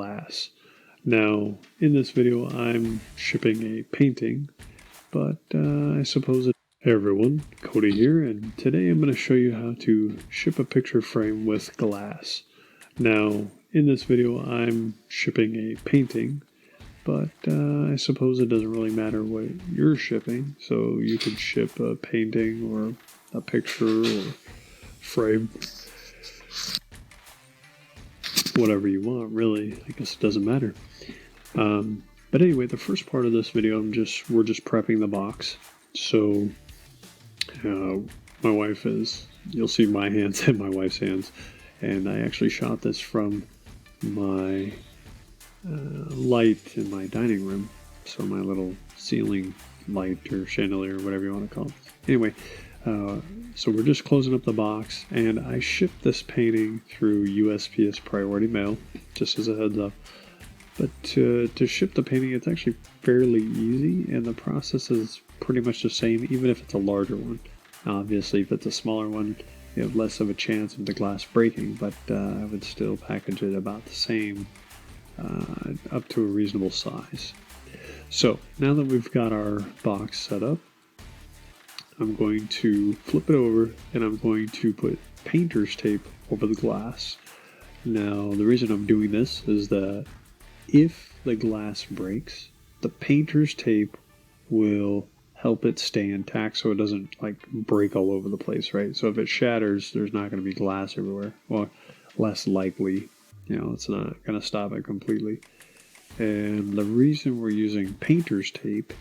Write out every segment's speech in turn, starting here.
glass. Now, in this video, I'm shipping a painting, but I suppose it. Hey everyone, Cody here, and today I'm going to show you how to ship a picture frame with glass. Now, in this video, I'm shipping a painting, but I suppose it doesn't really matter what you're shipping, so you could ship a painting or a picture or frame, whatever you want, really. I guess it doesn't matter. But anyway, the first part of this video, we're just prepping the box. So my wife you'll see my hands and my wife's hands, and I actually shot this from my light in my dining room, so my little ceiling light or chandelier, whatever you want to call it. Anyway, so we're just closing up the box, and I shipped this painting through USPS Priority Mail, just as a heads up. But to ship the painting, it's actually fairly easy, and the process is pretty much the same, even if it's a larger one. Obviously, if it's a smaller one, you have less of a chance of the glass breaking, but I would still package it about the same, up to a reasonable size. So now that we've got our box set up, I'm going to flip it over, and I'm going to put painter's tape over the glass. Now, the reason I'm doing this is that if the glass breaks, the painter's tape will help it stay intact so it doesn't like break all over the place, right? So if it shatters, there's not going to be glass everywhere. Well, less likely, it's not going to stop it completely. And the reason we're using painter's tape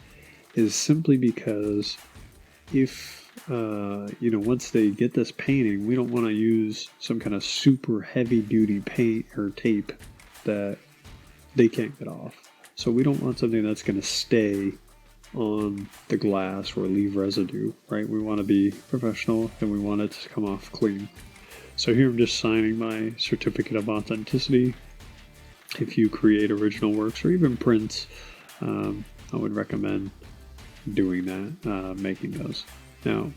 is simply because if, once they get this painting, we don't want to use some kind of super heavy duty paint or tape that they can't get off. So we don't want something that's going to stay on the glass or leave residue, right? We want to be professional and we want it to come off clean. So here I'm just signing my certificate of authenticity. If you create original works or even prints, I would recommend doing that, making those. Now,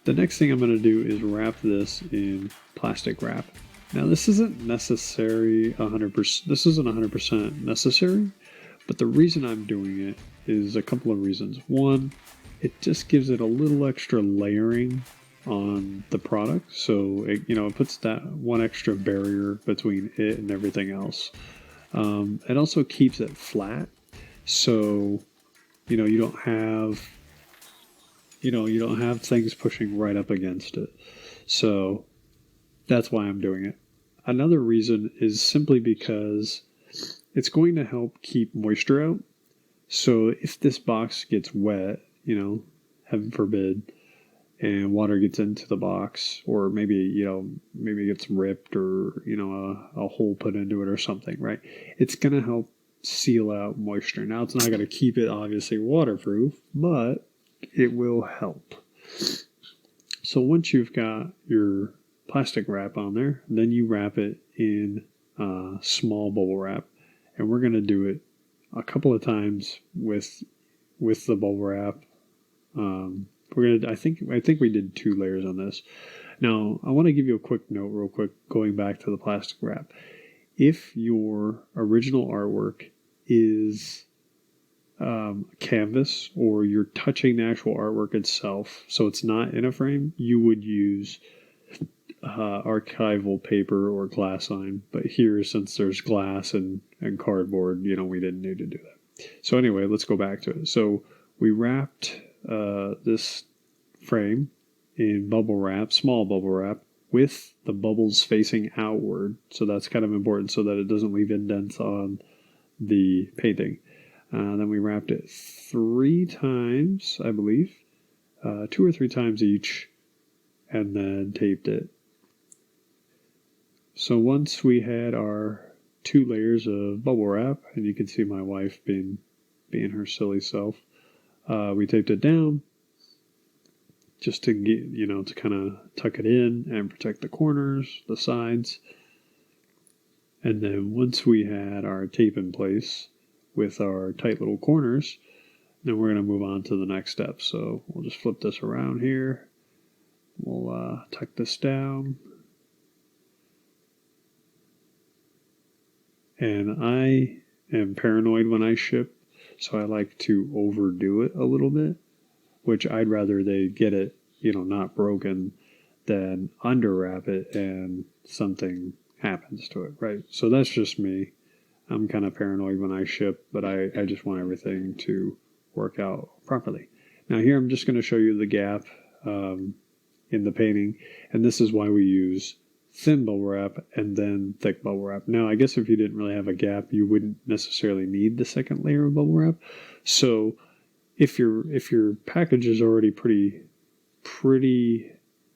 the next thing I'm going to do is wrap this in plastic wrap. Now, this isn't necessary 100%. This isn't 100% necessary, but the reason I'm doing it is a couple of reasons. One, it just gives it a little extra layering on the product, so it puts that one extra barrier between it and everything else. It also keeps it flat, so you don't have things pushing right up against it. So that's why I'm doing it. Another reason is simply because it's going to help keep moisture out. So if this box gets wet, heaven forbid, and water gets into the box, or maybe it gets ripped, or a hole put into it or something, right? It's going to help seal out moisture. Now, it's not going to keep it obviously waterproof, but it will help. So once you've got your plastic wrap on there, then you wrap it in small bubble wrap, and we're going to do it a couple of times with the bubble wrap. I think we did 2 layers on this. Now, I want to give you a quick note real quick, going back to the plastic wrap. If your original artwork is canvas, or you're touching the actual artwork itself, so it's not in a frame, you would use archival paper or glass line. But here, since there's glass and cardboard, we didn't need to do that. So anyway, let's go back to it. So we wrapped this frame in bubble wrap, small bubble wrap, with the bubbles facing outward. So that's kind of important so that it doesn't leave indents on the painting. Then we wrapped it 3 times, I believe, 2 or 3 times each, and then taped it. So once we had our 2 layers of bubble wrap, and you can see my wife being her silly self, we taped it down just to get, to kind of tuck it in and protect the corners, the sides. And then once we had our tape in place with our tight little corners, then we're going to move on to the next step. So we'll just flip this around here. We'll tuck this down. And I am paranoid when I ship, so I like to overdo it a little bit, which I'd rather they get it, not broken than underwrap it and something happens to it, right? So that's just me. I'm kind of paranoid when I ship, but I just want everything to work out properly. Now here I'm just going to show you the gap in the painting, and this is why we use thin bubble wrap and then thick bubble wrap. Now I guess if you didn't really have a gap, you wouldn't necessarily need the second layer of bubble wrap. So if your package is already pretty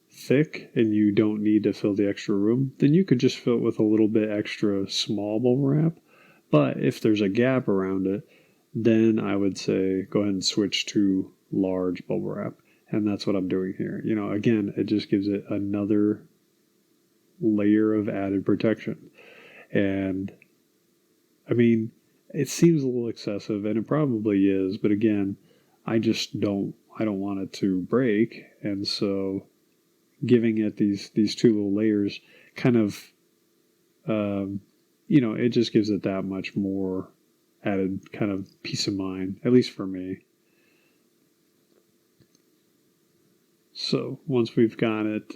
thick and you don't need to fill the extra room, then you could just fill it with a little bit extra small bubble wrap. But if there's a gap around it, then I would say go ahead and switch to large bubble wrap. And that's what I'm doing here. Again, it just gives it another layer of added protection. And I mean, it seems a little excessive, and it probably is, but again, I don't want it to break, and so giving it these two little layers kind of it just gives it that much more added kind of peace of mind, at least for me. So once we've got it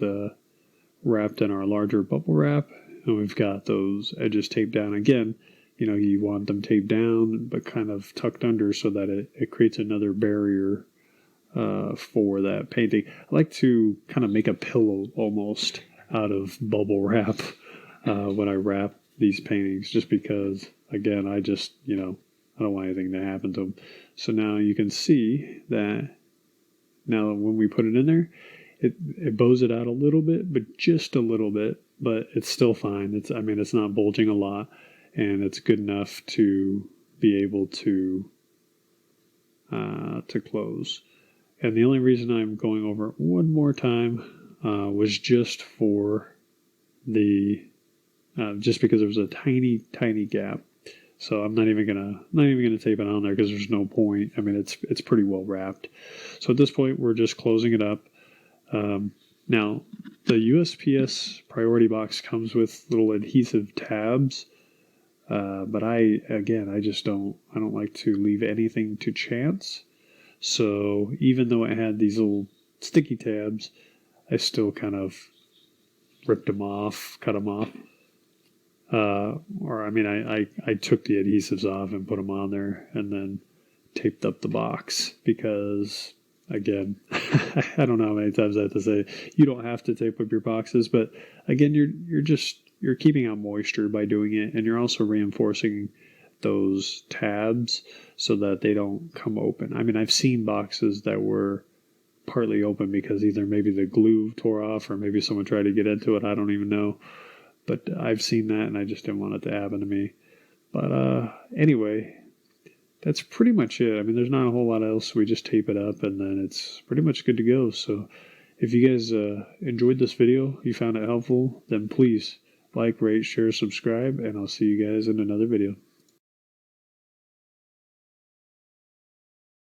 wrapped in our larger bubble wrap, and we've got those edges taped down again, you want them taped down but kind of tucked under so that it creates another barrier for that painting. I like to kind of make a pillow almost out of bubble wrap when I wrap these paintings, just because, again, I just, I don't want anything to happen to them. So now you can see that now when we put it in there, it bows it out a little bit, but just a little bit, but it's still fine. It's not bulging a lot, and it's good enough to be able to close. And the only reason I'm going over it one more time was just for just because there was a tiny gap. So I'm not even gonna tape it on there because there's no point. It's pretty well wrapped. So at this point, we're just closing it up. Now, the USPS priority box comes with little adhesive tabs, but I don't like to leave anything to chance. So even though it had these little sticky tabs, I still kind of ripped them off, cut them off. I took the adhesives off and put them on there and then taped up the box because, again, I don't know how many times I have to say, you don't have to tape up your boxes, but again, you're keeping out moisture by doing it, and you're also reinforcing those tabs so that they don't come open. I've seen boxes that were partly open because either maybe the glue tore off or maybe someone tried to get into it. I don't even know. But I've seen that, and I just didn't want it to happen to me. But anyway, that's pretty much it. There's not a whole lot else. We just tape it up, and then it's pretty much good to go. So if you guys enjoyed this video, you found it helpful, then please like, rate, share, subscribe, and I'll see you guys in another video.